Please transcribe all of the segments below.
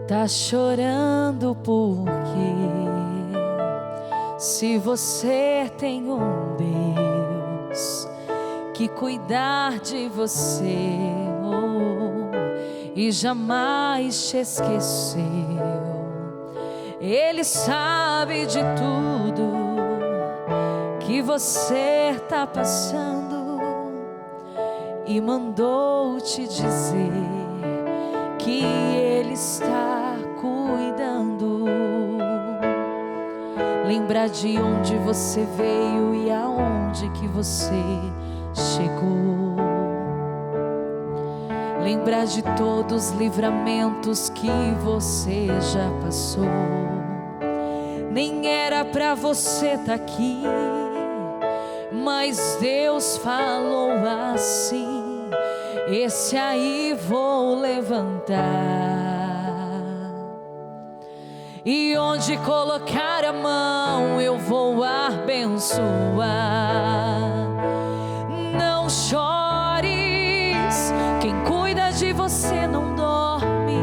Tá chorando porque se você tem um Deus que cuidar de você e jamais te esqueceu, Ele sabe de tudo que você tá passando e mandou te dizer que Ele está cuidando. Lembrar de onde você veio e aonde que você chegou. Lembrar de todos os livramentos que você já passou. Nem era pra você tá aqui, mas Deus falou assim: esse aí vou levantar. E onde colocar a mão eu vou abençoar. Não chores, quem cuida de você não dorme.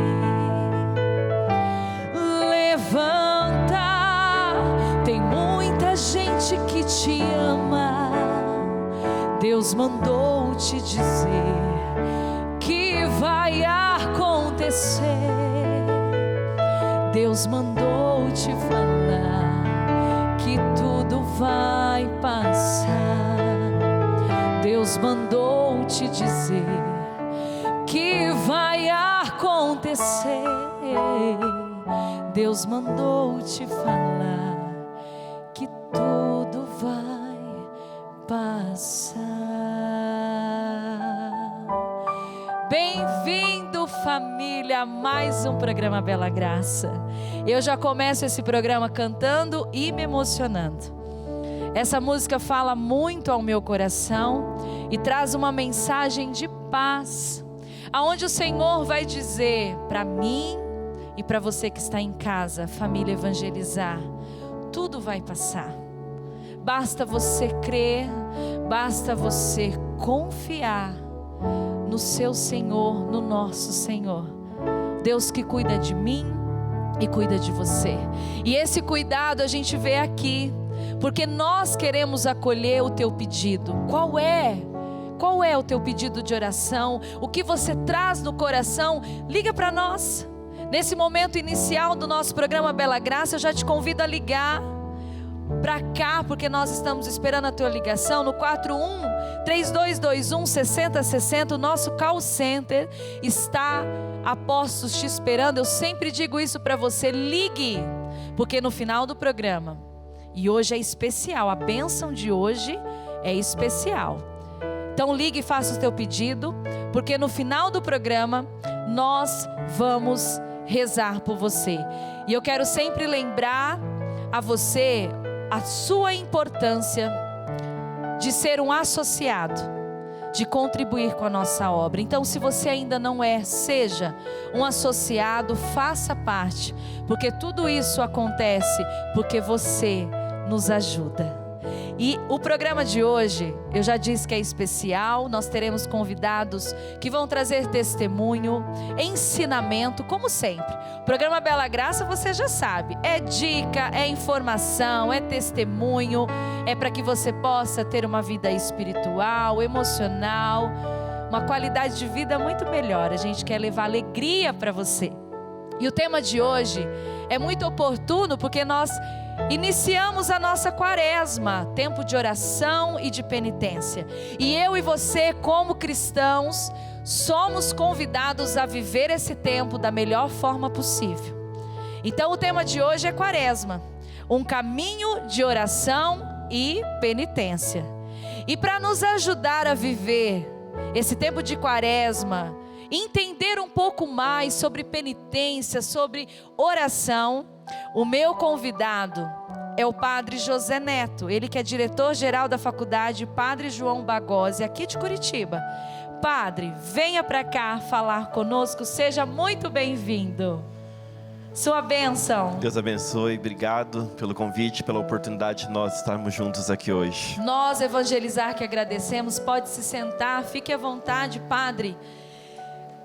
Levanta, tem muita gente que te ama. Deus mandou te dizer que vai acontecer. Deus mandou te falar que tudo vai passar. Deus mandou te dizer que vai acontecer. Deus mandou te falar que tudo vai passar. Bem-vindo, família, a mais um programa Bela Graça. Eu já começo esse programa cantando e me emocionando. Essa música fala muito ao meu coração e traz uma mensagem de paz, aonde o Senhor vai dizer para mim e para você que está em casa, família Evangelizar: tudo vai passar. Basta você crer, basta você confiar no seu Senhor, no nosso Senhor, Deus que cuida de mim e cuida de você. E esse cuidado a gente vê aqui, porque nós queremos acolher o teu pedido. Qual é o teu pedido de oração? O que você traz no coração? Liga para nós. Nesse momento inicial do nosso programa Bela Graça, eu já te convido a ligar para cá, porque nós estamos esperando a tua ligação no 41-3221-6060. O nosso call center está a postos te esperando. Eu sempre digo isso para você: ligue, porque no final do programa, e hoje é especial, a bênção de hoje é especial. Então ligue e faça o teu pedido, porque no final do programa nós vamos rezar por você. E eu quero sempre lembrar a você a sua importância de ser um associado, de contribuir com a nossa obra. Então, se você ainda não é, seja um associado, faça parte, porque tudo isso acontece porque você nos ajuda. E o programa de hoje, eu já disse que é especial. Nós teremos convidados que vão trazer testemunho, ensinamento, como sempre. O programa Bela Graça, você já sabe, é dica, é informação, é testemunho, é para que você possa ter uma vida espiritual, emocional, uma qualidade de vida muito melhor. A gente quer levar alegria para você. E o tema de hoje é muito oportuno, porque nós iniciamos a nossa quaresma, tempo de oração e de penitência. E eu e você, como cristãos, somos convidados a viver esse tempo da melhor forma possível. Então o tema de hoje é quaresma, um caminho de oração e penitência. E para nos ajudar a viver esse tempo de quaresma, entender um pouco mais sobre penitência, sobre oração, o meu convidado é o Padre José Neto, ele que é diretor-geral da faculdade Padre João Bagose, aqui de Curitiba. Padre, venha para cá falar conosco, seja muito bem-vindo. Sua bênção. Deus abençoe, obrigado pelo convite, pela oportunidade de nós estarmos juntos aqui hoje. Nós, Evangelizar, que agradecemos. Pode se sentar, fique à vontade, Padre.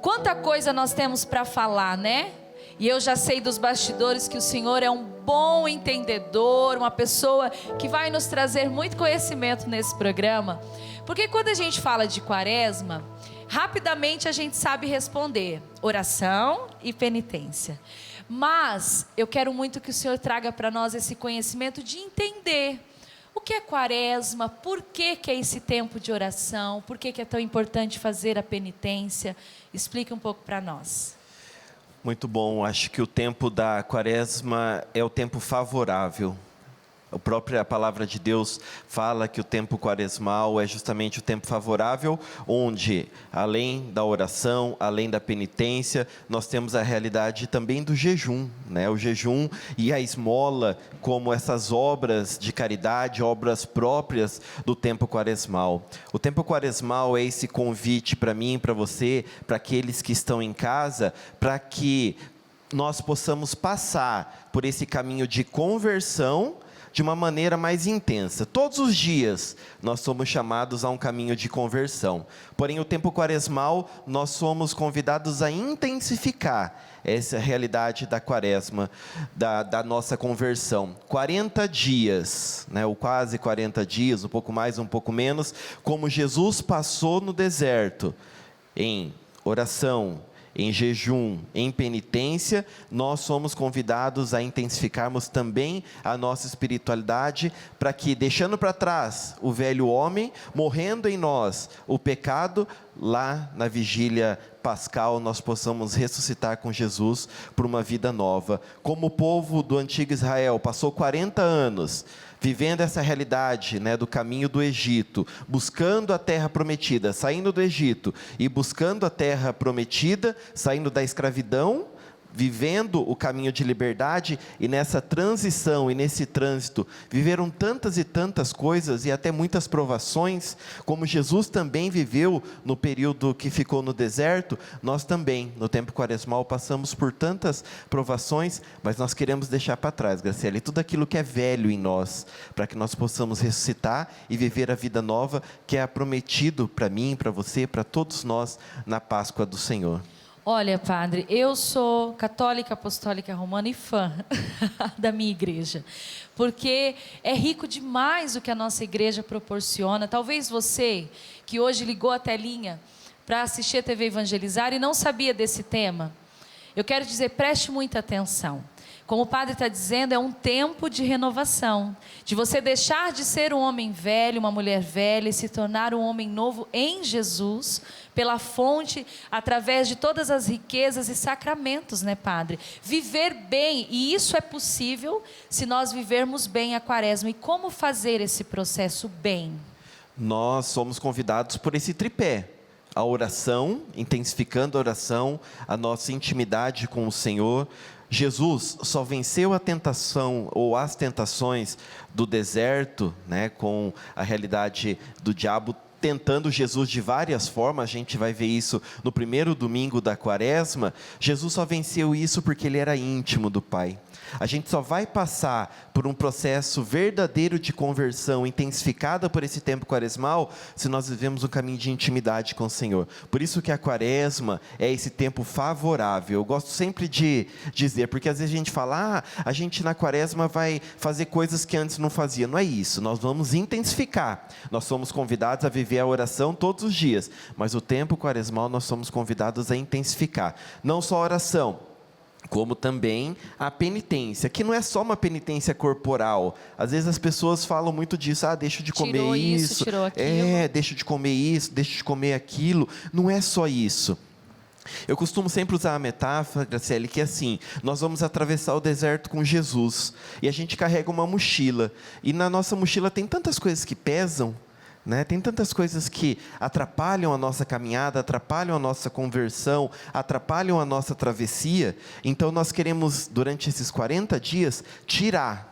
Quanta coisa nós temos para falar, né? E eu já sei dos bastidores que o Senhor é um bom entendedor, uma pessoa que vai nos trazer muito conhecimento nesse programa. Porque quando a gente fala de quaresma, rapidamente a gente sabe responder: oração e penitência. Mas eu quero muito que o Senhor traga para nós esse conhecimento de entender o que é quaresma, por que é esse tempo de oração, por que é tão importante fazer a penitência. Explique um pouco para nós. Muito bom, acho que o tempo da quaresma é o tempo favorável. A própria palavra de Deus fala que o tempo quaresmal é justamente o tempo favorável, onde, além da oração, além da penitência, nós temos a realidade também do jejum, né? O jejum e a esmola como essas obras de caridade, obras próprias do tempo quaresmal. O tempo quaresmal é esse convite para mim, para você, para aqueles que estão em casa, para que nós possamos passar por esse caminho de conversão de uma maneira mais intensa. Todos os dias nós somos chamados a um caminho de conversão. Porém, o tempo quaresmal, nós somos convidados a intensificar essa realidade da quaresma, da nossa conversão. 40 dias, né, ou quase 40 dias, um pouco mais, um pouco menos, como Jesus passou no deserto, em oração, em jejum, em penitência, nós somos convidados a intensificarmos também a nossa espiritualidade, para que, deixando para trás o velho homem, morrendo em nós o pecado, lá na vigília pascal nós possamos ressuscitar com Jesus por uma vida nova. Como o povo do antigo Israel passou 40 anos vivendo essa realidade, né, do caminho do Egito, buscando a terra prometida, saindo do Egito e buscando a terra prometida, saindo da escravidão, vivendo o caminho de liberdade, e nessa transição e nesse trânsito viveram tantas e tantas coisas e até muitas provações, como Jesus também viveu no período que ficou no deserto. Nós também, no tempo quaresmal, passamos por tantas provações, mas nós queremos deixar para trás, Graciele, tudo aquilo que é velho em nós, para que nós possamos ressuscitar e viver a vida nova que é prometido para mim, para você, para todos nós na Páscoa do Senhor. Olha, padre, eu sou católica, apostólica romana e fã da minha igreja, porque é rico demais o que a nossa igreja proporciona. Talvez você, que hoje ligou a telinha para assistir a TV Evangelizar e não sabia desse tema, eu quero dizer, preste muita atenção. Como o padre está dizendo, é um tempo de renovação, de você deixar de ser um homem velho, uma mulher velha, e se tornar um homem novo em Jesus, pela fonte, através de todas as riquezas e sacramentos, né, padre? Viver bem, e isso é possível se nós vivermos bem a quaresma. E como fazer esse processo bem? Nós somos convidados por esse tripé: a oração, intensificando a oração, a nossa intimidade com o Senhor. Jesus só venceu a tentação ou as tentações do deserto, né, com a realidade do diabo tentando Jesus de várias formas. A gente vai ver isso no primeiro domingo da quaresma. Jesus só venceu isso porque ele era íntimo do Pai. A gente só vai passar por um processo verdadeiro de conversão, intensificada por esse tempo quaresmal, se nós vivemos um caminho de intimidade com o Senhor. Por isso que a quaresma é esse tempo favorável. Eu gosto sempre de dizer, porque às vezes a gente fala, a gente na quaresma vai fazer coisas que antes não fazia. Não é isso, nós vamos intensificar. Nós somos convidados a viver a oração todos os dias, mas o tempo quaresmal nós somos convidados a intensificar. Não só a oração, como também a penitência, que não é só uma penitência corporal. Às vezes as pessoas falam muito disso, deixa de comer tirou isso, tirou aquilo. Deixa de comer isso, deixa de comer aquilo. Não é só isso. Eu costumo sempre usar a metáfora, Graciele, que é assim: nós vamos atravessar o deserto com Jesus, e a gente carrega uma mochila, e na nossa mochila tem tantas coisas que pesam, né? Tem tantas coisas que atrapalham a nossa caminhada, atrapalham a nossa conversão, atrapalham a nossa travessia. Então nós queremos, durante esses 40 dias, tirar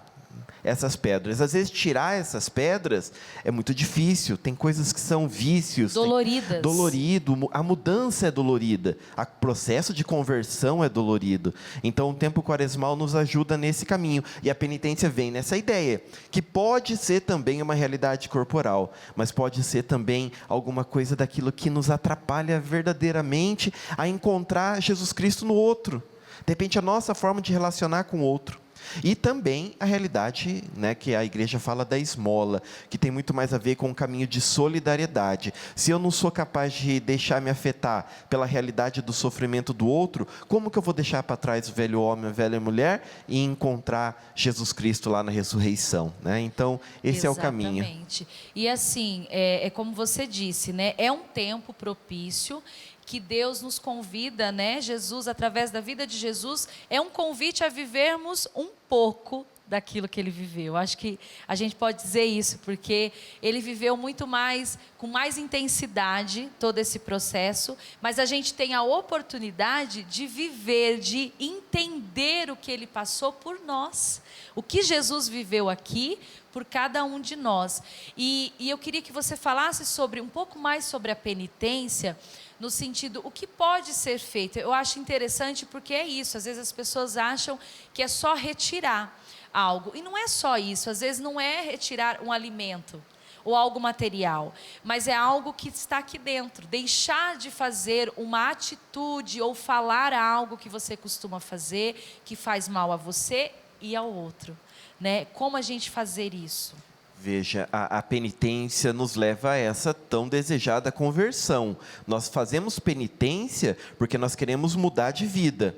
essas pedras. Às vezes tirar essas pedras é muito difícil, tem coisas que são vícios. Doloridas. Dolorido, a mudança é dolorida, o processo de conversão é dolorido. Então o tempo quaresmal nos ajuda nesse caminho, e a penitência vem nessa ideia, que pode ser também uma realidade corporal, mas pode ser também alguma coisa daquilo que nos atrapalha verdadeiramente a encontrar Jesus Cristo no outro. De repente, a nossa forma de relacionar com o outro. E também a realidade, né, que a igreja fala da esmola, que tem muito mais a ver com um caminho de solidariedade. Se eu não sou capaz de deixar me afetar pela realidade do sofrimento do outro, como que eu vou deixar para trás o velho homem, a velha mulher e encontrar Jesus Cristo lá na ressurreição, né? Então, esse é o caminho. Exatamente. E assim, é como você disse, né? É um tempo propício que Deus nos convida, né? Jesus, através da vida de Jesus, é um convite a vivermos um pouco daquilo que ele viveu. Acho que a gente pode dizer isso, porque ele viveu muito mais, com mais intensidade, todo esse processo, mas a gente tem a oportunidade de viver, de entender o que ele passou por nós, o que Jesus viveu aqui, por cada um de nós. E eu queria que você falasse um pouco mais sobre a penitência, no sentido, o que pode ser feito? Eu acho interessante porque é isso, às vezes as pessoas acham que é só retirar algo, e não é só isso, às vezes não é retirar um alimento, ou algo material, mas é algo que está aqui dentro, deixar de fazer uma atitude, ou falar algo que você costuma fazer, que faz mal a você e ao outro, né? Como a gente fazer isso? Veja, a penitência nos leva a essa tão desejada conversão. Nós fazemos penitência porque nós queremos mudar de vida.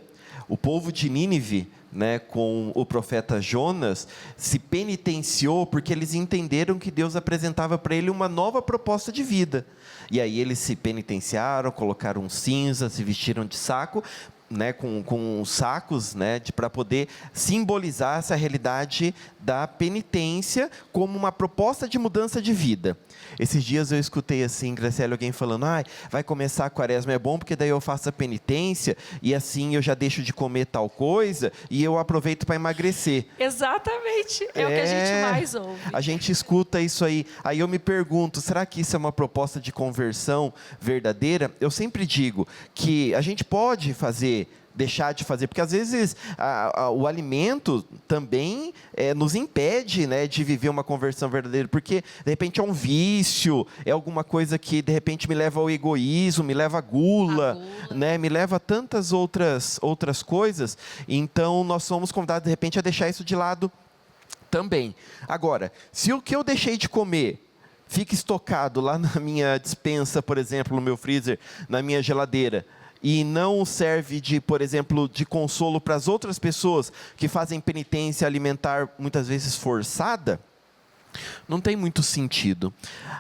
O povo de Nínive, né, com o profeta Jonas, se penitenciou porque eles entenderam que Deus apresentava para ele uma nova proposta de vida. E aí eles se penitenciaram, colocaram cinza, se vestiram de saco, né, com sacos, né, para poder simbolizar essa realidade da penitência como uma proposta de mudança de vida. Esses dias eu escutei assim, Graciela, alguém falando, vai começar a quaresma, é bom porque daí eu faço a penitência e assim eu já deixo de comer tal coisa e eu aproveito para emagrecer. Exatamente, é o que a gente mais ouve. A gente escuta isso aí eu me pergunto, será que isso é uma proposta de conversão verdadeira? Eu sempre digo que a gente pode deixar de fazer, porque às vezes o alimento também nos impede, né, de viver uma conversão verdadeira, porque de repente é um vício, é alguma coisa que de repente me leva ao egoísmo, me leva à gula, né, me leva a tantas outras coisas. Então nós somos convidados de repente a deixar isso de lado também. Agora, se o que eu deixei de comer fica estocado lá na minha despensa, por exemplo, no meu freezer, na minha geladeira, e não serve por exemplo, de consolo para as outras pessoas que fazem penitência alimentar muitas vezes forçada, não tem muito sentido.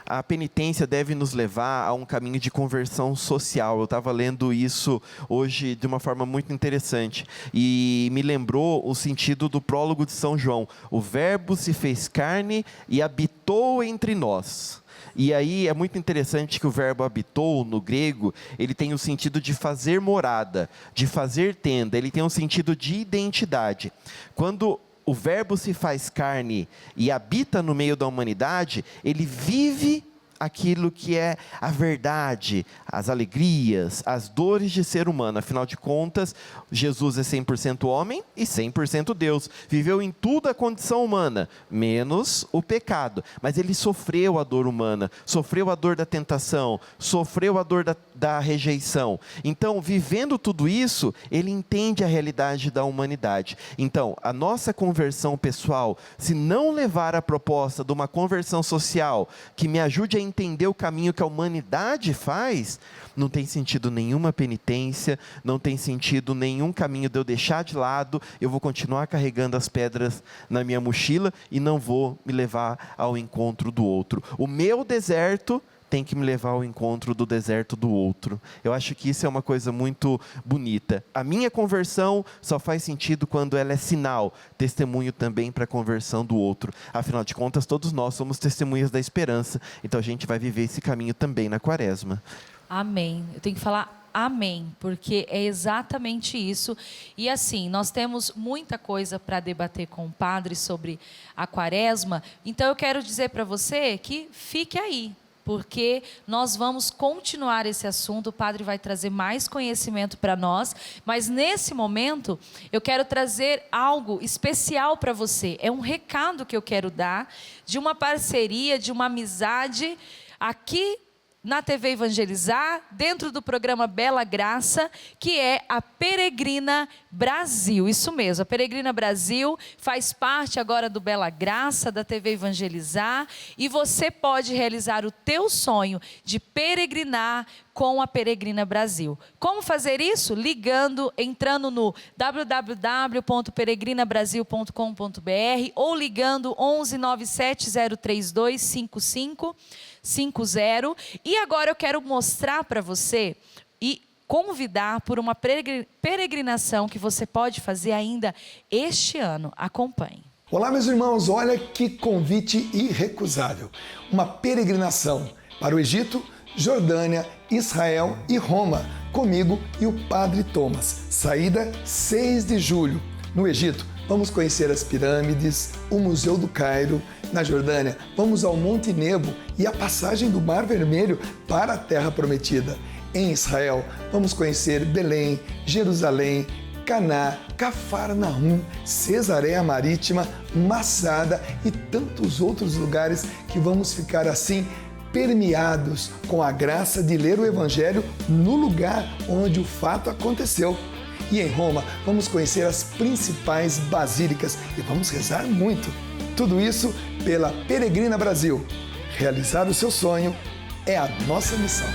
A penitência deve nos levar a um caminho de conversão social. Eu estava lendo isso hoje de uma forma muito interessante e me lembrou o sentido do prólogo de São João. O Verbo se fez carne e habitou entre nós. E aí é muito interessante que o verbo habitou, no grego, ele tem o sentido de fazer morada, de fazer tenda, ele tem um sentido de identidade. Quando o verbo se faz carne e habita no meio da humanidade, ele vive aquilo que é a verdade, as alegrias, as dores de ser humano. Afinal de contas, Jesus é 100% homem e 100% Deus. Viveu em tudo a condição humana, menos o pecado. Mas ele sofreu a dor humana, sofreu a dor da tentação, sofreu a dor da rejeição. Então, vivendo tudo isso, ele entende a realidade da humanidade. Então, a nossa conversão pessoal, se não levar a proposta de uma conversão social, que me ajude a entender o caminho que a humanidade faz, não tem sentido nenhuma penitência, não tem sentido nenhum caminho de eu deixar de lado, eu vou continuar carregando as pedras na minha mochila e não vou me levar ao encontro do outro. O meu deserto tem que me levar ao encontro do deserto do outro. Eu acho que isso é uma coisa muito bonita. A minha conversão só faz sentido quando ela é sinal, testemunho também para a conversão do outro. Afinal de contas, todos nós somos testemunhas da esperança, então a gente vai viver esse caminho também na quaresma. Amém. Eu tenho que falar amém, porque é exatamente isso. E assim, nós temos muita coisa para debater com o padre sobre a quaresma, então eu quero dizer para você que fique aí, porque nós vamos continuar esse assunto, o padre vai trazer mais conhecimento para nós, mas nesse momento eu quero trazer algo especial para você, é um recado que eu quero dar, de uma parceria, de uma amizade, aqui na TV Evangelizar, dentro do programa Bela Graça, que é a Peregrina Brasil. Isso mesmo, a Peregrina Brasil faz parte agora do Bela Graça, da TV Evangelizar, e você pode realizar o teu sonho de peregrinar com a Peregrina Brasil. Como fazer isso? Entrando no www.peregrinabrasil.com.br ou ligando 11 97 032 5550. E agora eu quero mostrar para você e convidar por uma peregrinação que você pode fazer ainda este ano. Acompanhe. Olá, meus irmãos, olha que convite irrecusável. Uma peregrinação para o Egito, Jordânia, Israel e Roma, comigo e o Padre Thomas. Saída 6 de julho. No Egito, vamos conhecer as pirâmides, o Museu do Cairo. Na Jordânia, vamos ao Monte Nebo e a passagem do Mar Vermelho para a Terra Prometida. Em Israel, vamos conhecer Belém, Jerusalém, Caná, Cafarnaum, Cesareia Marítima, Massada e tantos outros lugares que vamos ficar assim permeados com a graça de ler o Evangelho no lugar onde o fato aconteceu. E em Roma, vamos conhecer as principais basílicas e vamos rezar muito. Tudo isso pela Peregrina Brasil. Realizar o seu sonho é a nossa missão.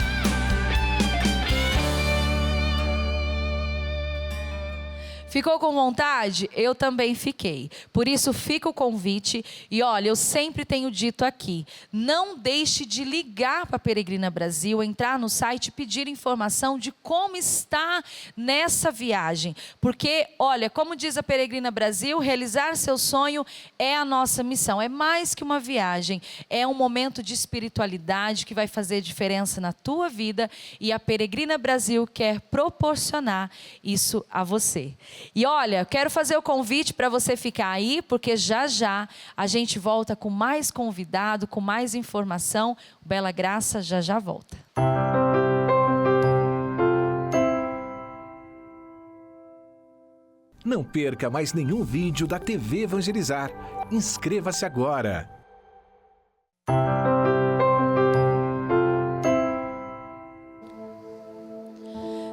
Ficou com vontade? Eu também fiquei. Por isso fica o convite. E olha, eu sempre tenho dito aqui, não deixe de ligar para a Peregrina Brasil, entrar no site e pedir informação de como está nessa viagem. Porque, olha, como diz a Peregrina Brasil, realizar seu sonho é a nossa missão. É mais que uma viagem, é um momento de espiritualidade que vai fazer diferença na tua vida. E a Peregrina Brasil quer proporcionar isso a você. E olha, quero fazer o convite para você ficar aí, porque já já a gente volta com mais convidado, com mais informação. O Bela Graça já volta. Não perca mais nenhum vídeo da TV Evangelizar. Inscreva-se agora.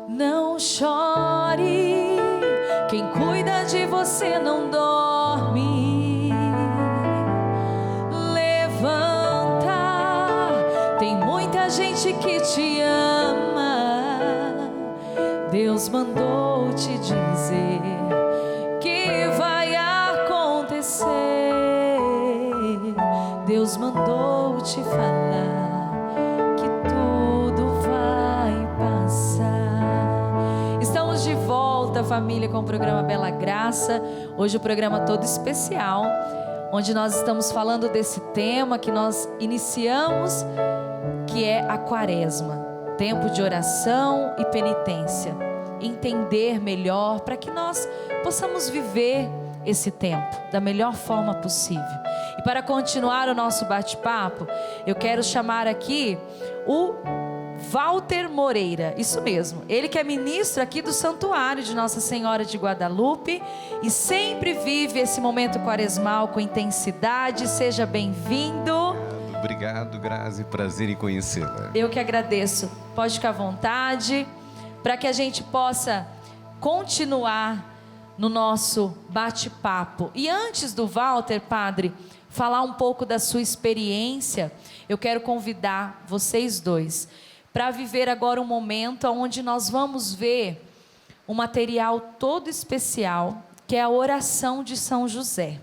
Não chore. Quem cuida de você não dorme. Levanta, tem muita gente que te ama. Deus mandou te dizer que vai acontecer. Deus mandou te falar que tudo vai passar. Estamos de volta, família, com o programa Bela Graça. Hoje o programa todo especial, onde nós estamos falando desse tema que nós iniciamos, que é a Quaresma, tempo de oração e penitência. Entender melhor para que nós possamos viver esse tempo da melhor forma possível. E para continuar o nosso bate-papo, eu quero chamar aqui o Walter Moreira, isso mesmo, ele que é ministro aqui do Santuário de Nossa Senhora de Guadalupe e sempre vive esse momento quaresmal com intensidade. Seja bem-vindo. Obrigado, Grazi, prazer em conhecê-la. Eu que agradeço, pode ficar à vontade, para que a gente possa continuar no nosso bate-papo. E antes do Walter, padre, falar um pouco da sua experiência, eu quero convidar vocês dois para viver agora um momento onde nós vamos ver um material todo especial, que é a oração de São José.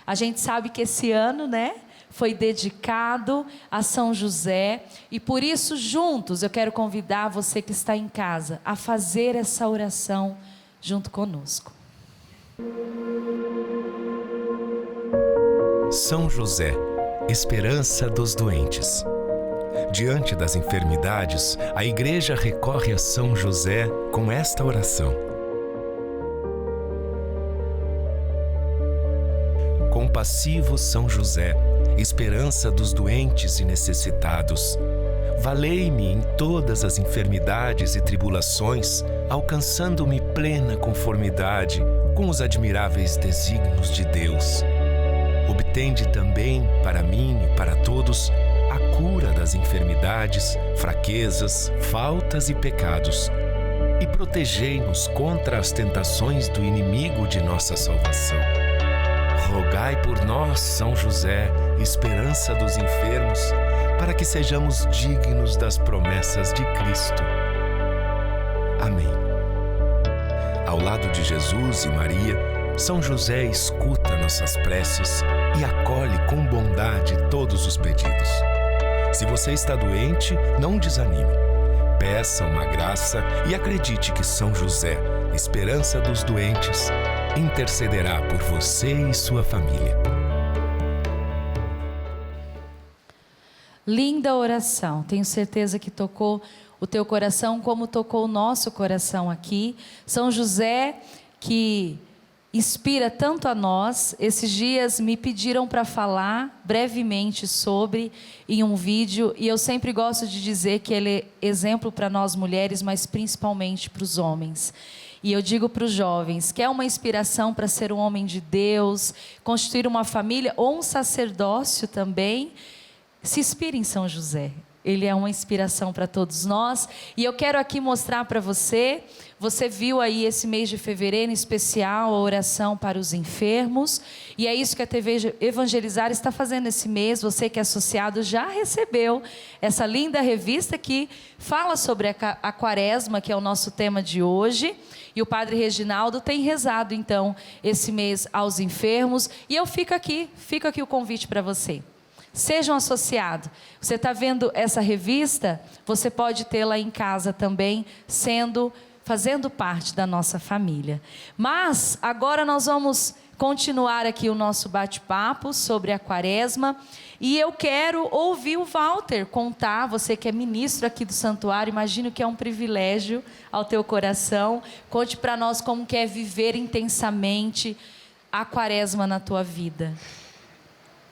A gente sabe que esse ano, né, foi dedicado a São José, e por isso juntos eu quero convidar você que está em casa a fazer essa oração junto conosco. São José, esperança dos doentes. Diante das enfermidades, a Igreja recorre a São José com esta oração. Compassivo São José, esperança dos doentes e necessitados, valei-me em todas as enfermidades e tribulações, alcançando-me plena conformidade com os admiráveis desígnios de Deus. Obtende também, para mim e para todos, a cura das enfermidades, fraquezas, faltas e pecados, e protegei-nos contra as tentações do inimigo de nossa salvação. Rogai por nós, São José, esperança dos enfermos, para que sejamos dignos das promessas de Cristo. Amém. Ao lado de Jesus e Maria, São José escuta nossas preces e acolhe com bondade todos os pedidos. Se você está doente, não desanime. Peça uma graça e acredite que São José, esperança dos doentes, intercederá por você e sua família. Linda oração, tenho certeza que tocou o teu coração como tocou o nosso coração aqui. São José, que inspira tanto a nós. Esses dias me pediram para falar brevemente sobre em um vídeo, e eu sempre gosto de dizer que ele é exemplo para nós mulheres, mas principalmente para os homens. E eu digo para os jovens, quer uma inspiração para ser um homem de Deus, constituir uma família ou um sacerdócio também, se inspire em São José. Ele é uma inspiração para todos nós. E eu quero aqui mostrar para você, você viu aí esse mês de fevereiro em especial, a oração para os enfermos. E é isso que a TV Evangelizar está fazendo esse mês. Você que é associado já recebeu essa linda revista que fala sobre a quaresma, que é o nosso tema de hoje. E o Padre Reginaldo tem rezado então esse mês aos enfermos. E eu fica aqui o convite para você. Seja um associado. Você está vendo essa revista? Você pode tê-la em casa também, fazendo parte da nossa família. Mas agora nós vamos continuar aqui o nosso bate-papo sobre a quaresma. E eu quero ouvir o Walter contar, você que é ministro aqui do santuário, imagino que é um privilégio ao teu coração. Conte para nós como que é viver intensamente a quaresma na tua vida.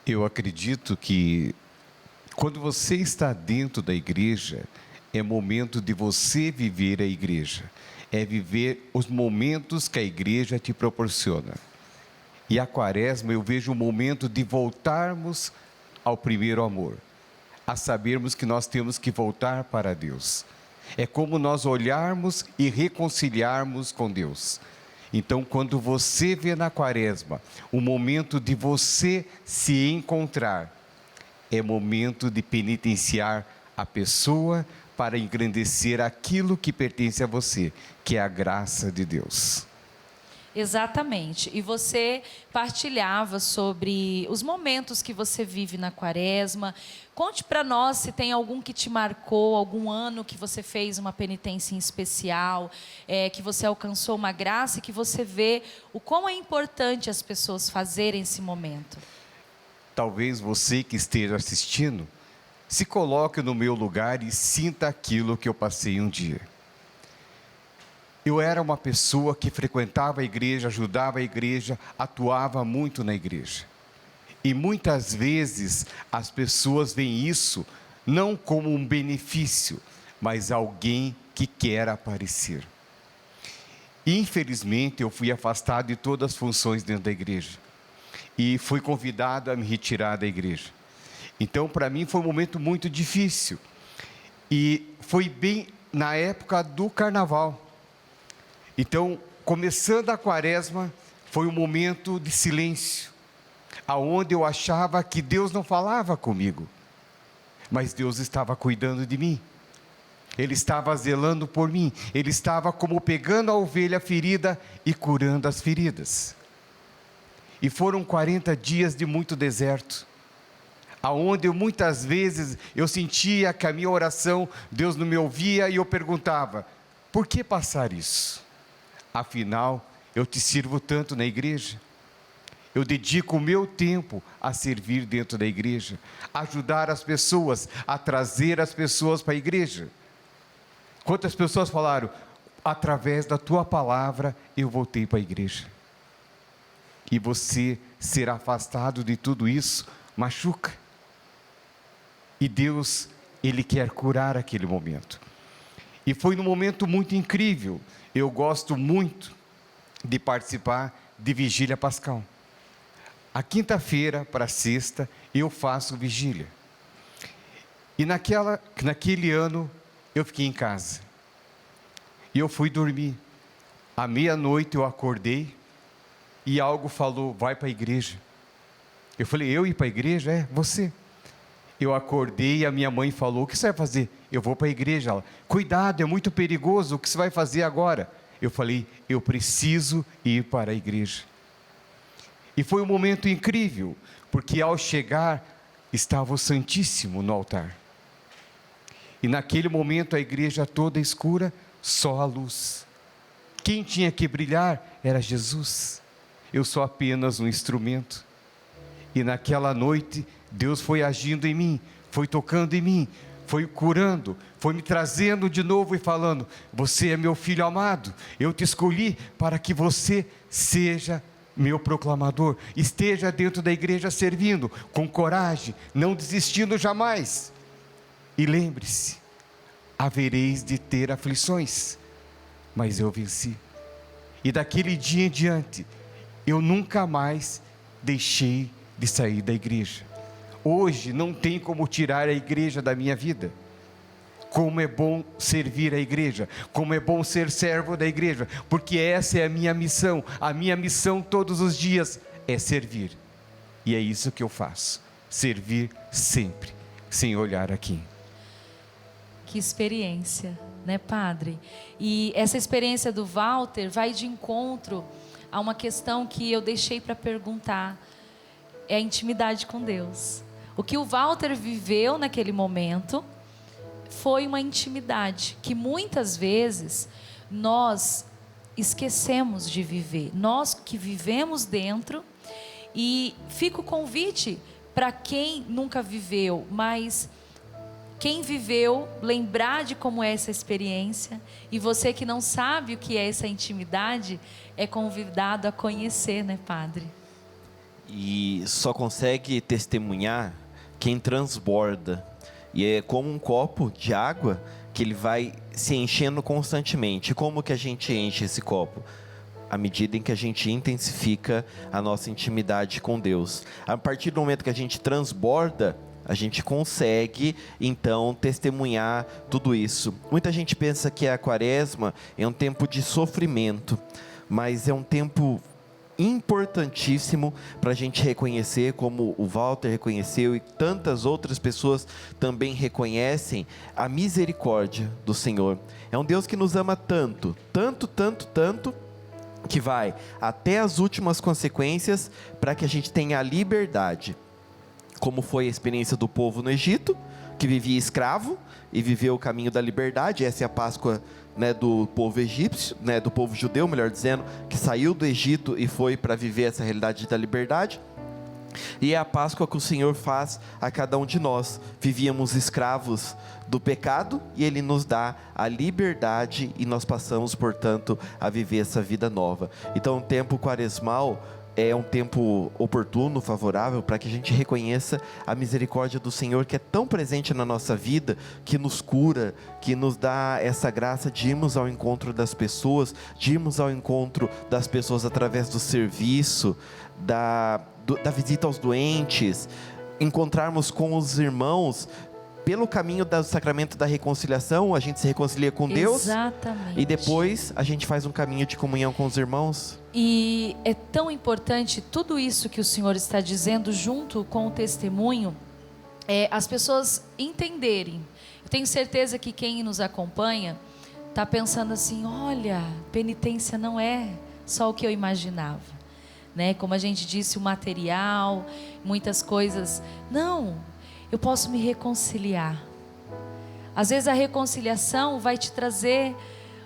Eu acredito que quando você está dentro da igreja, é momento de você viver a igreja. É viver os momentos que a igreja te proporciona. E a quaresma eu vejo um momento de voltarmos ao primeiro amor. A sabermos que nós temos que voltar para Deus. É como nós olharmos e reconciliarmos com Deus. Então, quando você vê na quaresma o momento de você se encontrar, é momento de penitenciar a pessoa para engrandecer aquilo que pertence a você, que é a graça de Deus. Exatamente. E você partilhava sobre os momentos que você vive na quaresma. Conte para nós se tem algum que te marcou, algum ano que você fez uma penitência em especial, que você alcançou uma graça e que você vê o quão é importante as pessoas fazerem esse momento. Talvez você que esteja assistindo, se coloque no meu lugar e sinta aquilo que eu passei um dia. Eu era uma pessoa que frequentava a igreja, ajudava a igreja, atuava muito na igreja. E muitas vezes as pessoas veem isso não como um benefício, mas alguém que quer aparecer. Infelizmente, eu fui afastado de todas as funções dentro da igreja. E fui convidado a me retirar da igreja. Então, para mim, foi um momento muito difícil. E foi bem na época do carnaval. Então, começando a quaresma, foi um momento de silêncio, aonde eu achava que Deus não falava comigo, mas Deus estava cuidando de mim, Ele estava zelando por mim, Ele estava como pegando a ovelha ferida e curando as feridas. E foram 40 dias de muito deserto, aonde muitas vezes eu sentia que a minha oração, Deus não me ouvia, e eu perguntava, por que passar isso? Afinal, eu te sirvo tanto na igreja. Eu dedico o meu tempo a servir dentro da igreja, a ajudar as pessoas, a trazer as pessoas para a igreja. Quantas pessoas falaram, através da tua palavra eu voltei para a igreja. E você ser afastado de tudo isso machuca. E Deus, Ele quer curar aquele momento. E foi num momento muito incrível. Eu gosto muito de participar de vigília pascal. A quinta-feira para a sexta, eu faço vigília. E naquele ano, eu fiquei em casa. E eu fui dormir. À meia-noite eu acordei e algo falou, vai para a igreja. Eu falei, eu ir para a igreja? É, você. Eu acordei e a minha mãe falou, o que você vai fazer? Eu vou para a igreja. Ela, cuidado, é muito perigoso, o que você vai fazer agora? Eu falei, eu preciso ir para a igreja. E foi um momento incrível, porque ao chegar, estava o Santíssimo no altar. E naquele momento a igreja toda escura, só a luz. Quem tinha que brilhar era Jesus. Eu sou apenas um instrumento. E naquela noite, Deus foi agindo em mim, foi tocando em mim, foi curando, foi me trazendo de novo e falando, você é meu filho amado, eu te escolhi para que você seja meu proclamador, esteja dentro da igreja servindo, com coragem, não desistindo jamais. E lembre-se, havereis de ter aflições, mas eu venci. E daquele dia em diante, eu nunca mais deixei de sair da igreja. Hoje não tem como tirar a igreja da minha vida. Como é bom servir a igreja, como é bom ser servo da igreja, porque essa é a minha missão. A minha missão todos os dias é servir. E é isso que eu faço, servir sempre, sem olhar aqui. Que experiência, né, Padre? E essa experiência do Walter vai de encontro a uma questão que eu deixei para perguntar, é a intimidade com Deus. O que o Walter viveu naquele momento foi uma intimidade que muitas vezes nós esquecemos de viver. Nós que vivemos dentro, e fica o convite para quem nunca viveu, mas quem viveu, lembrar de como é essa experiência, e você que não sabe o que é essa intimidade, é convidado a conhecer, né, Padre? E só consegue testemunhar quem transborda. E é como um copo de água que ele vai se enchendo constantemente. Como que a gente enche esse copo? À medida em que a gente intensifica a nossa intimidade com Deus. A partir do momento que a gente transborda, a gente consegue, então, testemunhar tudo isso. Muita gente pensa que a quaresma é um tempo de sofrimento, mas é um tempo importantíssimo para a gente reconhecer, como o Walter reconheceu e tantas outras pessoas também reconhecem, a misericórdia do Senhor. É um Deus que nos ama tanto, tanto, tanto, tanto, que vai até as últimas consequências para que a gente tenha a liberdade. Como foi a experiência do povo no Egito, que vivia escravo e viveu o caminho da liberdade. Essa é a Páscoa, né, do povo egípcio, né, do povo judeu, melhor dizendo, que saiu do Egito e foi para viver essa realidade da liberdade. E é a Páscoa que o Senhor faz a cada um de nós. Vivíamos escravos do pecado e Ele nos dá a liberdade e nós passamos, portanto, a viver essa vida nova. Então, o tempo quaresmal é um tempo oportuno, favorável, para que a gente reconheça a misericórdia do Senhor, que é tão presente na nossa vida, que nos cura, que nos dá essa graça de irmos ao encontro das pessoas, de irmos ao encontro das pessoas através do serviço, da visita aos doentes, encontrarmos com os irmãos. Pelo caminho do sacramento da reconciliação, a gente se reconcilia com Deus. Exatamente. E depois a gente faz um caminho de comunhão com os irmãos. E é tão importante tudo isso que o Senhor está dizendo, junto com o testemunho, as pessoas entenderem. Eu tenho certeza que quem nos acompanha está pensando assim, olha, penitência não é só o que eu imaginava, né? Como a gente disse, o material, muitas coisas. Não, eu posso me reconciliar. Às vezes a reconciliação vai te trazer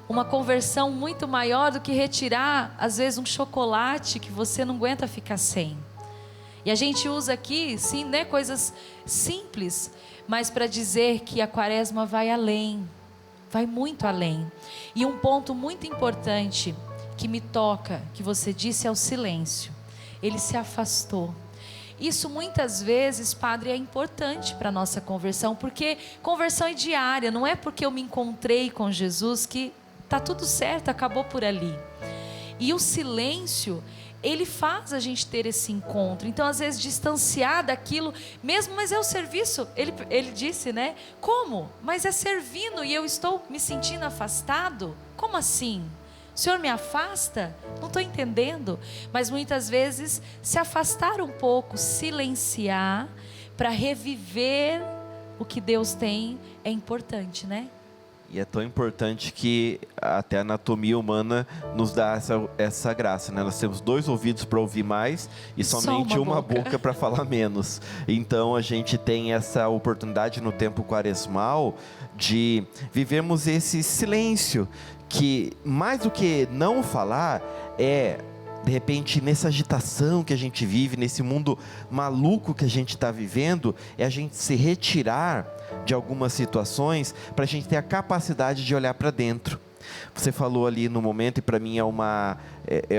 uma conversão muito maior do que retirar, às vezes, um chocolate que você não aguenta ficar sem. E a gente usa aqui, sim, né, coisas simples, mas para dizer que a quaresma vai além, vai muito além. E um ponto muito importante que me toca, que você disse, é o silêncio. Ele se afastou. Isso muitas vezes, Padre, é importante para a nossa conversão, porque conversão é diária, não é porque eu me encontrei com Jesus que está tudo certo, acabou por ali. E o silêncio Ele faz a gente ter esse encontro. Então, às vezes, distanciar daquilo mesmo, mas é o serviço. Ele disse, né? Como? Mas é servindo e eu estou me sentindo afastado? Como assim? O Senhor me afasta? Não estou entendendo. Mas muitas vezes, se afastar um pouco, silenciar, para reviver o que Deus tem, é importante, né? E é tão importante que até a anatomia humana nos dá essa graça, né? Nós temos 2 ouvidos para ouvir mais e somente uma boca para falar menos. Então a gente tem essa oportunidade no tempo quaresmal de vivermos esse silêncio, que mais do que não falar de repente, nessa agitação que a gente vive, nesse mundo maluco que a gente está vivendo, é a gente se retirar de algumas situações para a gente ter a capacidade de olhar para dentro. Você falou ali no momento, e para mim é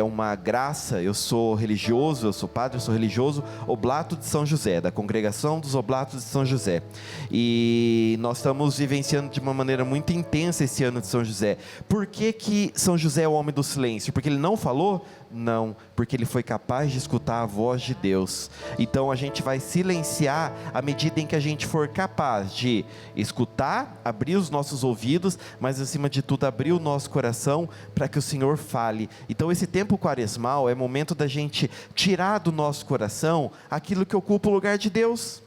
uma graça. Eu sou religioso, eu sou padre, eu sou religioso oblato de São José, da congregação dos oblatos de São José. E nós estamos vivenciando de uma maneira muito intensa esse ano de São José. Por que São José é o homem do silêncio? Porque ele não falou? Não, porque ele foi capaz de escutar a voz de Deus. Então a gente vai silenciar à medida em que a gente for capaz de escutar, abrir os nossos ouvidos, mas acima de tudo abrir o nosso coração para que o Senhor fale. Então esse tempo quaresmal é momento da gente tirar do nosso coração aquilo que ocupa o lugar de Deus.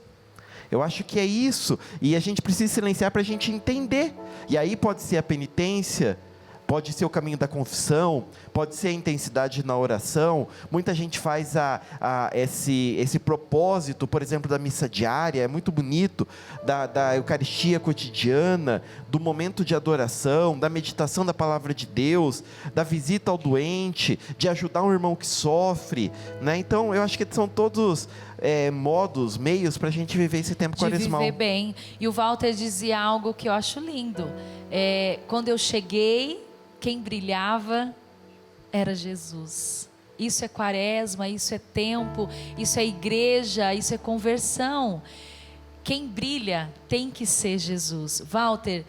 Eu acho que é isso, e a gente precisa silenciar para a gente entender. E aí pode ser a penitência, pode ser o caminho da confissão, pode ser a intensidade na oração. Muita gente faz esse propósito, por exemplo, da missa diária, é muito bonito, da Eucaristia cotidiana, do momento de adoração, da meditação da palavra de Deus, da visita ao doente, de ajudar um irmão que sofre, né? Então eu acho que são todos modos, meios para a gente viver esse tempo quaresmal. De viver bem. E o Walter dizia algo que eu acho lindo. Quando eu cheguei, quem brilhava era Jesus. Isso é quaresma, isso é tempo, isso é igreja, isso é conversão. Quem brilha tem que ser Jesus. Walter,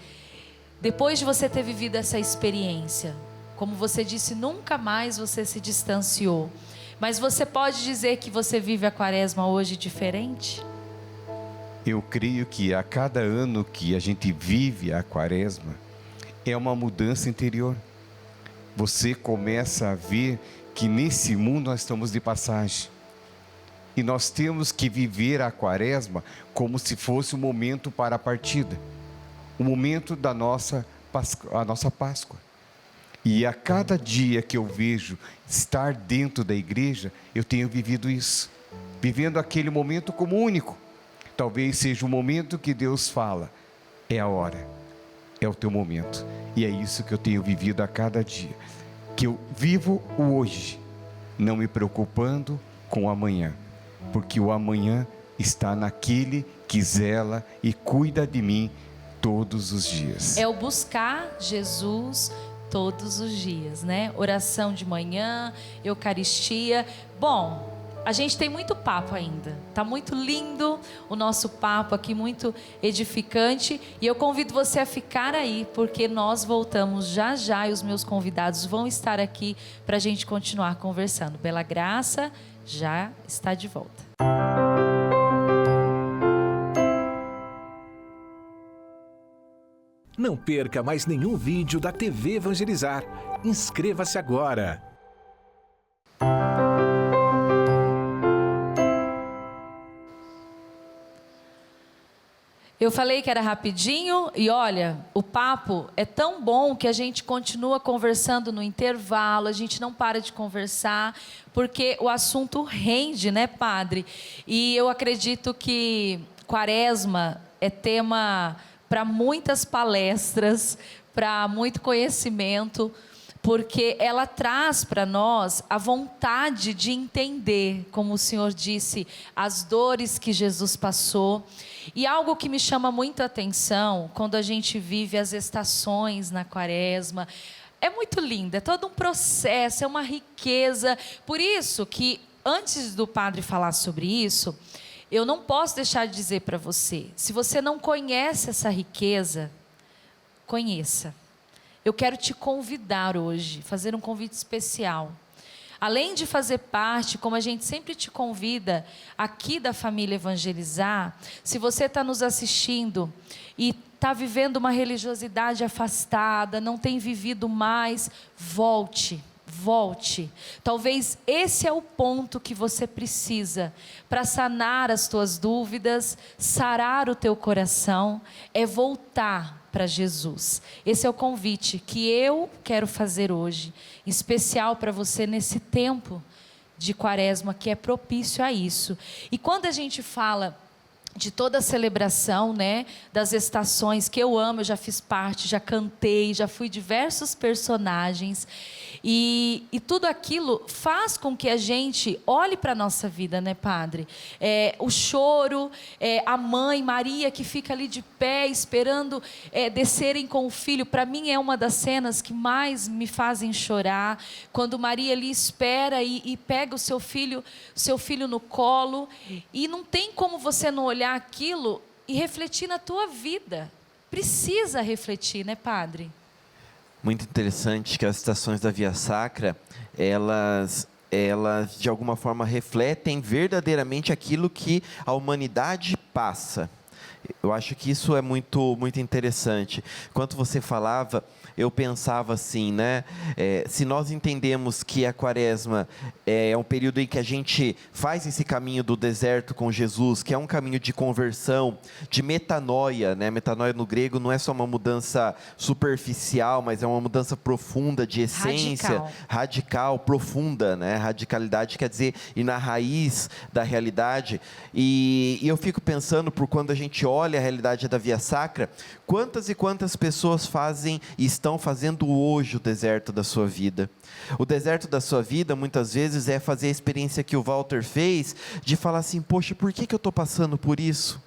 depois de você ter vivido essa experiência, como você disse, nunca mais você se distanciou. Mas você pode dizer que você vive a quaresma hoje diferente? Eu creio que a cada ano que a gente vive a quaresma, é uma mudança interior. Você começa a ver que nesse mundo nós estamos de passagem. E nós temos que viver a quaresma como se fosse um momento para a partida. O momento da nossa Páscoa. E a cada dia que eu vejo estar dentro da igreja, eu tenho vivido isso. Vivendo aquele momento como único. Talvez seja o momento que Deus fala, é a hora, é o teu momento. E é isso que eu tenho vivido a cada dia. Que eu vivo o hoje, não me preocupando com o amanhã. Porque o amanhã está naquele que zela e cuida de mim todos os dias. É o buscar Jesus todos os dias, né? Oração de manhã, Eucaristia. Bom, a gente tem muito papo ainda. Tá muito lindo o nosso papo aqui, muito edificante. E eu convido você a ficar aí, porque nós voltamos já já e os meus convidados vão estar aqui para a gente continuar conversando. Pela graça, já está de volta. Não perca mais nenhum vídeo da TV Evangelizar. Inscreva-se agora. Eu falei que era rapidinho e olha, o papo é tão bom que a gente continua conversando no intervalo, a gente não para de conversar, porque o assunto rende, né, padre? E eu acredito que quaresma é tema para muitas palestras, para muito conhecimento, porque ela traz para nós a vontade de entender, como o Senhor disse, as dores que Jesus passou. E algo que me chama muito a atenção, quando a gente vive as estações na quaresma, é muito lindo, é todo um processo, é uma riqueza. Por isso que, antes do padre falar sobre isso, eu não posso deixar de dizer para você, se você não conhece essa riqueza, conheça. Eu quero te convidar hoje, fazer um convite especial, além de fazer parte, como a gente sempre te convida aqui da família Evangelizar, se você está nos assistindo e está vivendo uma religiosidade afastada, não tem vivido mais, volte. Talvez esse é o ponto que você precisa para sanar as tuas dúvidas, sarar o teu coração, é voltar para Jesus. Esse é o convite que eu quero fazer hoje, especial para você nesse tempo de Quaresma que é propício a isso. E quando a gente fala de toda a celebração, né, das estações, que eu amo, eu já fiz parte, já cantei, já fui diversos personagens, e tudo aquilo faz com que a gente olhe para a nossa vida, né, Padre? O choro, a mãe Maria que fica ali de pé esperando descerem com o filho, para mim é uma das cenas que mais me fazem chorar, quando Maria ali espera e pega o seu filho no colo, e não tem como você não olhar aquilo e refletir na tua vida. Precisa refletir, né, Padre? Muito interessante que as estações da Via Sacra, elas de alguma forma refletem verdadeiramente aquilo que a humanidade passa. Eu acho que isso é muito, muito interessante. Enquanto você falava, eu pensava assim, né? Se nós entendemos que a Quaresma é um período em que a gente faz esse caminho do deserto com Jesus, que é um caminho de conversão, de metanoia, né? Metanoia no grego não é só uma mudança superficial, mas é uma mudança profunda, de essência, radical, profunda, né? Radicalidade quer dizer ir na raiz da realidade. E eu fico pensando, por quando a gente olha a realidade da Via Sacra, quantas e quantas pessoas fazem e estão fazendo hoje o deserto da sua vida. O deserto da sua vida, muitas vezes, é fazer a experiência que o Walter fez, de falar assim, poxa, por que eu estou passando por isso?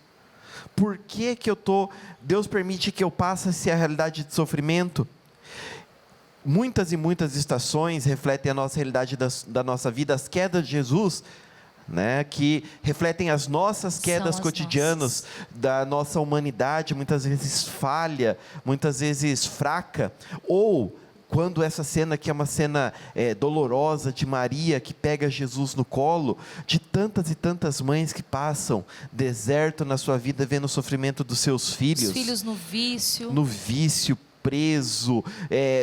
Por que Deus permite que eu passe essa realidade de sofrimento? Muitas e muitas estações refletem a nossa realidade da nossa vida, as quedas de Jesus, né, que refletem as nossas quedas cotidianas, da nossa humanidade, muitas vezes falha, muitas vezes fraca, ou quando essa cena que é uma cena dolorosa de Maria, que pega Jesus no colo, de tantas e tantas mães que passam deserto na sua vida, vendo o sofrimento dos seus filhos. Os filhos no vício, preso,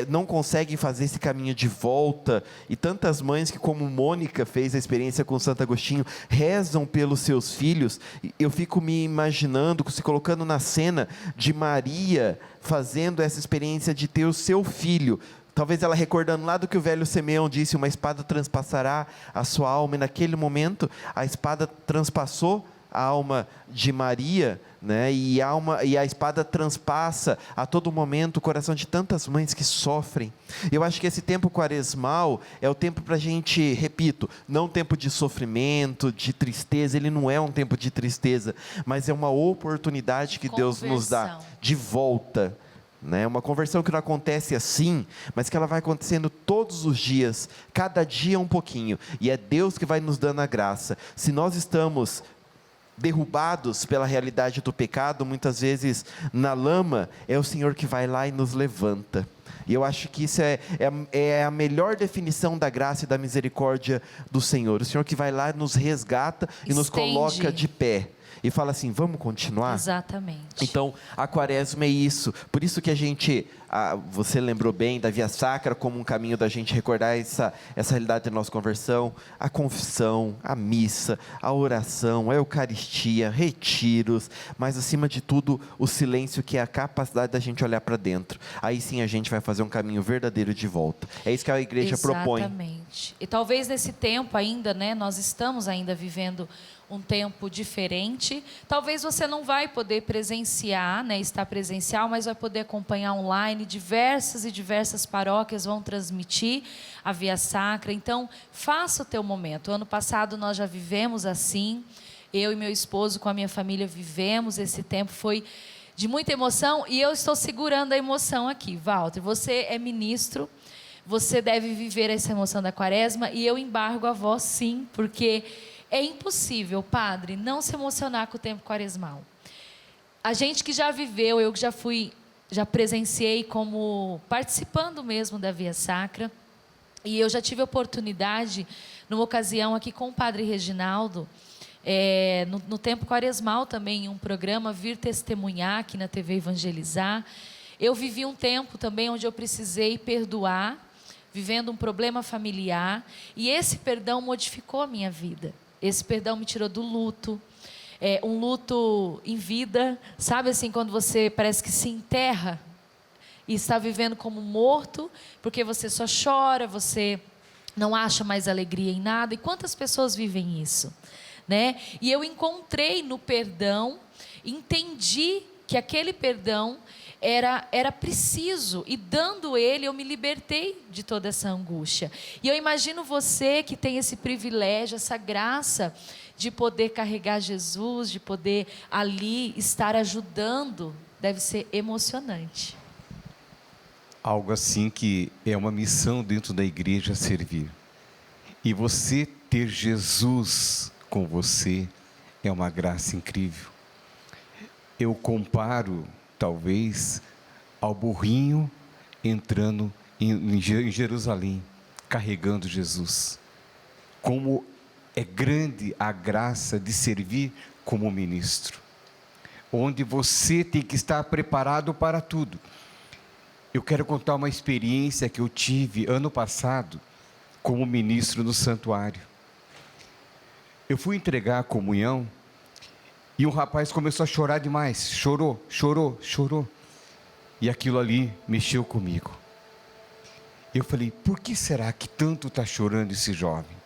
não conseguem fazer esse caminho de volta, e tantas mães que, como Mônica fez a experiência com Santo Agostinho, rezam pelos seus filhos. Eu fico me imaginando, se colocando na cena de Maria fazendo essa experiência de ter o seu filho, talvez ela recordando lá do que o velho Simeão disse, uma espada transpassará a sua alma, e naquele momento a espada transpassou a alma de Maria, né? E a espada transpassa a todo momento o coração de tantas mães que sofrem. Eu acho que esse tempo quaresmal é o tempo para a gente, repito, não um tempo de sofrimento, de tristeza, ele não é um tempo de tristeza, mas é uma oportunidade que Deus nos dá de volta, né? Uma conversão que não acontece assim, mas que ela vai acontecendo todos os dias, cada dia um pouquinho, e é Deus que vai nos dando a graça. Se nós estamos derrubados pela realidade do pecado, muitas vezes na lama, é o Senhor que vai lá e nos levanta. E eu acho que isso é a melhor definição da graça e da misericórdia do Senhor. O Senhor que vai lá, nos resgata e nos coloca de pé. E fala assim, vamos continuar? Exatamente. Então, a Quaresma é isso. Por isso que a gente, você lembrou bem da Via Sacra como um caminho da gente recordar essa realidade da nossa conversão, a confissão, a missa, a oração, a Eucaristia, retiros, mas acima de tudo, o silêncio, que é a capacidade da gente olhar para dentro. Aí sim a gente vai fazer um caminho verdadeiro de volta. É isso que a igreja propõe. Exatamente. E talvez nesse tempo ainda, né, nós estamos ainda vivendo um tempo diferente. Talvez você não vai poder presenciar, né, estar presencial, mas vai poder acompanhar online. Diversas paróquias vão transmitir a Via Sacra. Então, faça o teu momento. Ano passado nós já vivemos assim. Eu e meu esposo, com a minha família, vivemos esse tempo. Foi de muita emoção, e eu estou segurando a emoção aqui. Walter, você é ministro, você deve viver essa emoção da Quaresma, e eu embargo a voz sim, porque é impossível, Padre, não se emocionar com o tempo quaresmal. A gente que já viveu, eu que já presenciei como participando mesmo da Via Sacra, E eu já tive a oportunidade, numa ocasião aqui com o Padre Reginaldo, no tempo quaresmal também, em um programa, vir testemunhar aqui na TV Evangelizar. Eu vivi um tempo também onde eu precisei perdoar, vivendo um problema familiar, e esse perdão modificou a minha vida. Esse perdão me tirou do luto, um luto em vida, sabe assim, quando você parece que se enterra e está vivendo como morto, porque você só chora, você não acha mais alegria em nada. E quantas pessoas vivem isso, né? E eu encontrei no perdão, entendi que aquele perdão era preciso, e dando ele eu me libertei de toda essa angústia. E eu imagino você que tem esse privilégio, essa graça de poder carregar Jesus, de poder ali estar ajudando, deve ser emocionante. Algo assim que é uma missão dentro da igreja, servir. E você ter Jesus com você é uma graça incrível. Eu comparo, talvez, ao burrinho entrando em Jerusalém, carregando Jesus. Como é grande a graça de servir como ministro, onde você tem que estar preparado para tudo. Eu quero contar uma experiência que eu tive ano passado como ministro no santuário. Eu fui entregar a comunhão e um rapaz começou a chorar demais, chorou. E aquilo ali mexeu comigo. Eu falei, por que será que tanto está chorando esse jovem?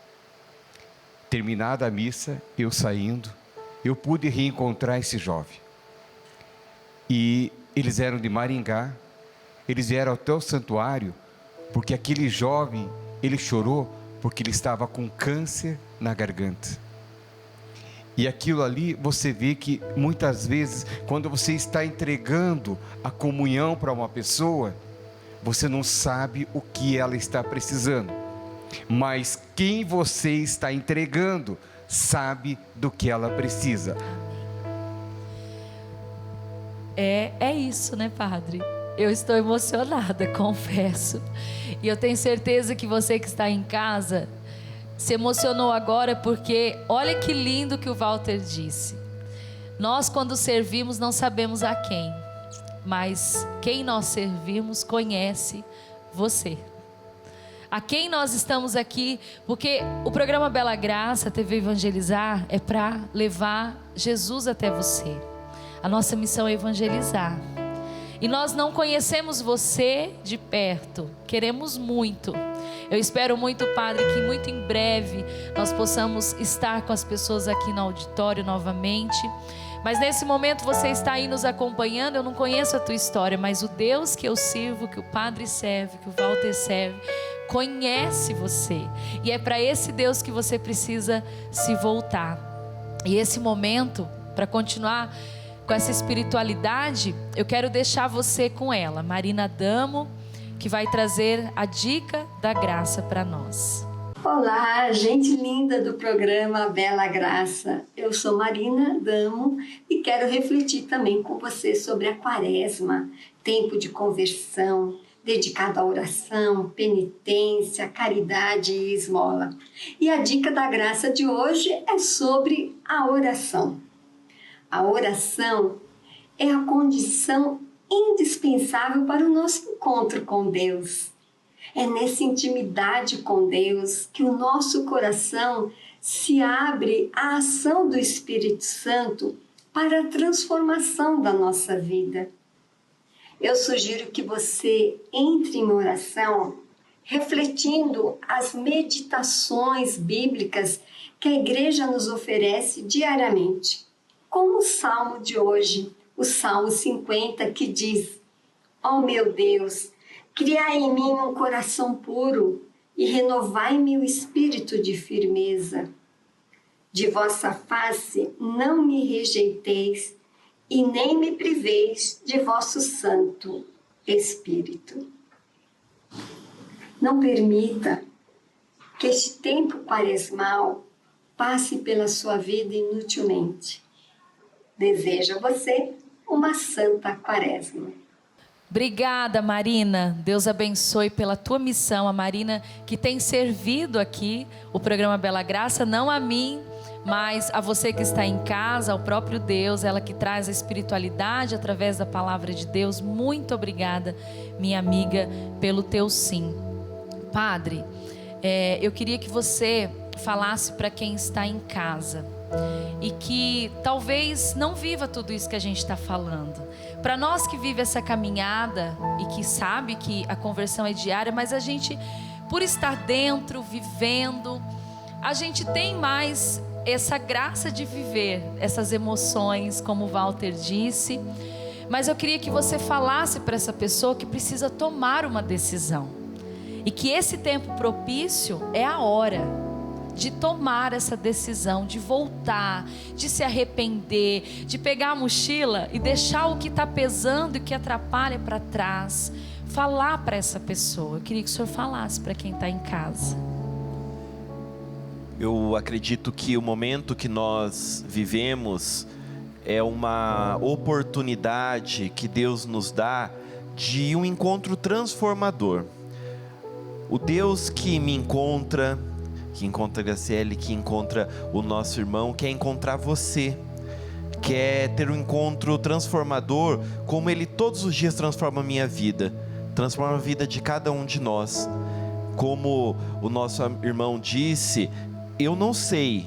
Terminada a missa, eu saindo, eu pude reencontrar esse jovem. E eles eram de Maringá, eles vieram até o santuário, porque aquele jovem, ele chorou porque ele estava com câncer na garganta. E aquilo ali, você vê que muitas vezes, quando você está entregando a comunhão para uma pessoa, você não sabe o que ela está precisando. Mas quem você está entregando, sabe do que ela precisa. É isso, né, Padre? Eu estou emocionada, confesso. E eu tenho certeza que você que está em casa se emocionou agora, porque olha que lindo que o Walter disse. Nós, quando servimos, não sabemos a quem, mas quem nós servimos conhece você. A quem nós estamos aqui, porque o programa Bela Graça, TV Evangelizar, é para levar Jesus até você. A nossa missão é evangelizar. E nós não conhecemos você de perto, queremos muito. Eu espero muito, Padre, que muito em breve nós possamos estar com as pessoas aqui no auditório novamente. Mas nesse momento você está aí nos acompanhando, eu não conheço a tua história, mas o Deus que eu sirvo, que o Padre serve, que o Walter serve, conhece você. E é para esse Deus que você precisa se voltar. E esse momento, para continuar com essa espiritualidade, eu quero deixar você com ela, Marina Adamo, que vai trazer a dica da graça para nós. Olá, gente linda do programa Bela Graça. Eu sou Marina Adamo e quero refletir também com você sobre a Quaresma, tempo de conversão, dedicado à oração, penitência, caridade e esmola. E a dica da graça de hoje é sobre a oração. A oração é a condição indispensável para o nosso encontro com Deus. É nessa intimidade com Deus que o nosso coração se abre à ação do Espírito Santo para a transformação da nossa vida. Eu sugiro que você entre em oração refletindo as meditações bíblicas que a igreja nos oferece diariamente. Como o Salmo de hoje, o Salmo 50, que diz: ó meu Deus, criai em mim um coração puro e renovai-me o espírito de firmeza. De vossa face não me rejeiteis e nem me priveis de vosso Santo Espírito. Não permita que este tempo quaresmal passe pela sua vida inutilmente. Desejo a você uma santa Quaresma. Obrigada, Marina. Deus abençoe pela tua missão. A Marina que tem servido aqui o programa Bela Graça, não a mim, mas a você que está em casa, ao próprio Deus, ela que traz a espiritualidade através da palavra de Deus. Muito obrigada, minha amiga, pelo teu sim. Padre, eu queria que você falasse para quem está em casa e que talvez não viva tudo isso que a gente está falando. Para nós que vive essa caminhada e que sabe que a conversão é diária, mas a gente, por estar dentro, vivendo, a gente tem mais essa graça de viver essas emoções, como o Walter disse. Mas eu queria que você falasse para essa pessoa que precisa tomar uma decisão e que esse tempo propício é a hora de tomar essa decisão, de voltar, de se arrepender, de pegar a mochila e deixar o que está pesando e que atrapalha para trás. Falar para essa pessoa. Eu queria que o senhor falasse para quem está em casa. Eu acredito que o momento que nós vivemos é uma oportunidade que Deus nos dá de um encontro transformador. O Deus que me encontra, que encontra a Graciele, que encontra o nosso irmão, quer encontrar você, quer ter um encontro transformador, como Ele todos os dias transforma a minha vida, transforma a vida de cada um de nós. Como o nosso irmão disse, eu não sei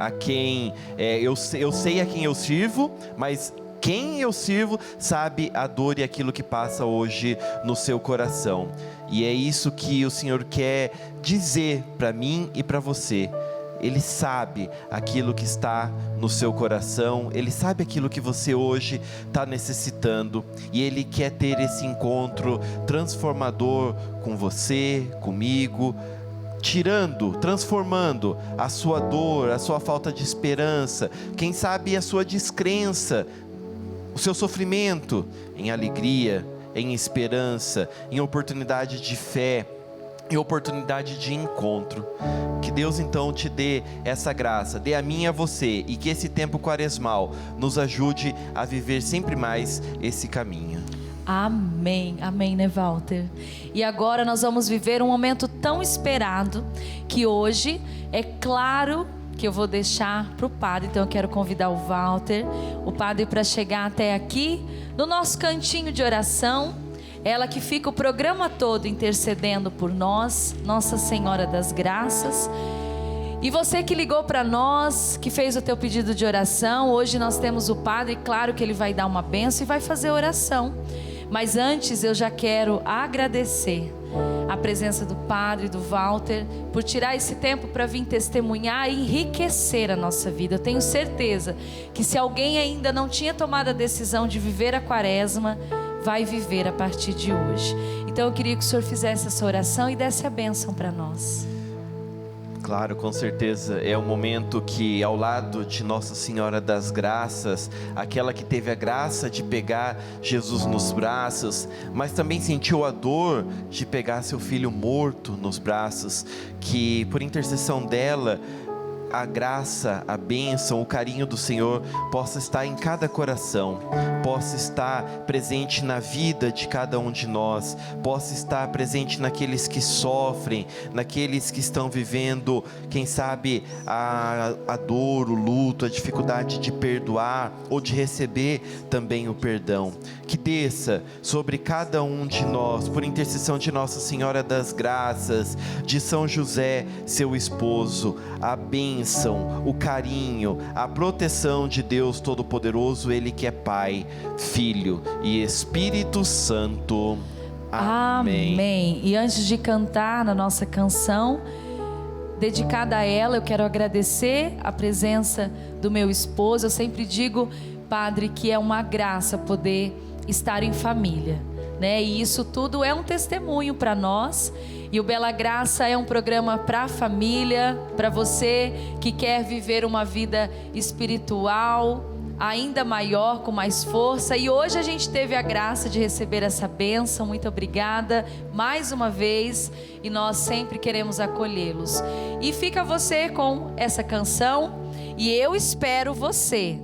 a quem, eu sei a quem eu sirvo, mas quem eu sirvo sabe a dor e aquilo que passa hoje no seu coração. E é isso que o Senhor quer dizer para mim e para você. Ele sabe aquilo que está no seu coração, Ele sabe aquilo que você hoje está necessitando, e Ele quer ter esse encontro transformador com você, comigo, transformando a sua dor, a sua falta de esperança, quem sabe a sua descrença, o seu sofrimento em alegria, em esperança, em oportunidade de fé, em oportunidade de encontro. Que Deus então te dê essa graça, dê a mim e a você, e que esse tempo quaresmal nos ajude a viver sempre mais esse caminho. Amém, amém, né, Walter? E agora nós vamos viver um momento tão esperado, que hoje, é claro que eu vou deixar para o padre. Então eu quero convidar o Walter, o padre, para chegar até aqui, no nosso cantinho de oração. Ela que fica o programa todo intercedendo por nós, Nossa Senhora das Graças. E você que ligou para nós, que fez o teu pedido de oração, hoje nós temos o padre, claro que ele vai dar uma bênção e vai fazer oração. Mas antes eu já quero agradecer a presença do padre, do Walter, por tirar esse tempo para vir testemunhar e enriquecer a nossa vida. Eu tenho certeza que se alguém ainda não tinha tomado a decisão de viver a quaresma, vai viver a partir de hoje. Então eu queria que o senhor fizesse essa oração e desse a bênção para nós. Claro, com certeza, é um momento que ao lado de Nossa Senhora das Graças, aquela que teve a graça de pegar Jesus nos braços, mas também sentiu a dor de pegar seu filho morto nos braços, que por intercessão dela, a graça, a bênção, o carinho do Senhor possa estar em cada coração, possa estar presente na vida de cada um de nós, possa estar presente naqueles que sofrem, naqueles que estão vivendo, quem sabe, a dor, o luto, a dificuldade de perdoar ou de receber também o perdão. Que desça sobre cada um de nós, por intercessão de Nossa Senhora das Graças, de São José, seu esposo, a bênção, o carinho, a proteção de Deus Todo-Poderoso, Ele que é Pai, Filho e Espírito Santo. Amém. Amém. E antes de cantar na nossa canção dedicada a ela, eu quero agradecer a presença do meu esposo. Eu sempre digo, padre, que é uma graça poder estar em família, né? E isso tudo é um testemunho para nós. E o Bela Graça é um programa para a família, para você que quer viver uma vida espiritual ainda maior, com mais força. E hoje a gente teve a graça de receber essa bênção. Muito obrigada mais uma vez, e nós sempre queremos acolhê-los. E fica você com essa canção, e eu espero você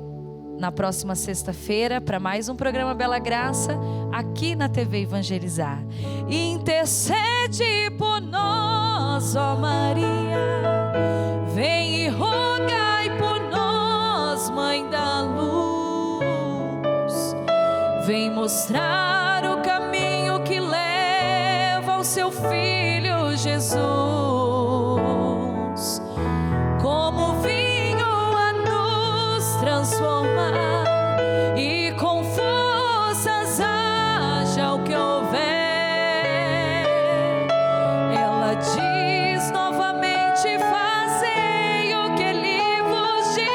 na próxima sexta-feira para mais um programa Bela Graça aqui na TV Evangelizar. Intercede por nós, ó Maria, vem e rogai por nós, Mãe da Luz, vem mostrar o caminho que leva ao seu Filho Jesus, como vinho a nos transformar, e com forças haja o que houver. Ela diz novamente: fazei o que Ele vos disser.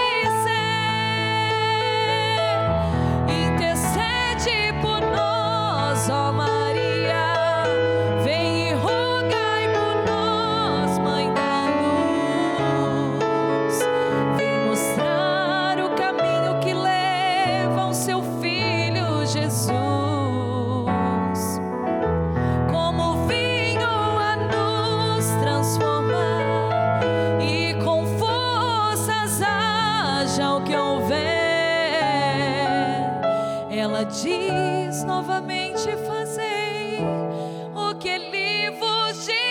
Intercede por nós, ó Maria, vem e rogai por nós, Mãe da Luz, vem mostrar o caminho que leva ao seu Filho Jesus, como vinho a nos transformar, e com forças haja o que houver. Ela diz novamente: fazei o que Ele vos disser.